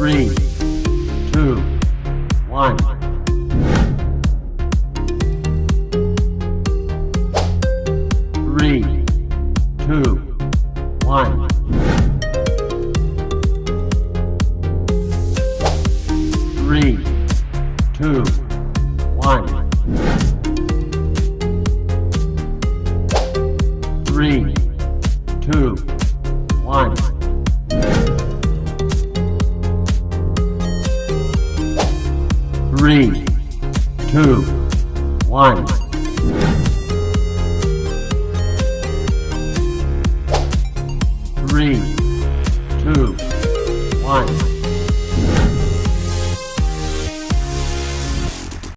Three, two, one. Three, two, one. Three, two, one. Three, two, one. Three, two, one. Three, two, one.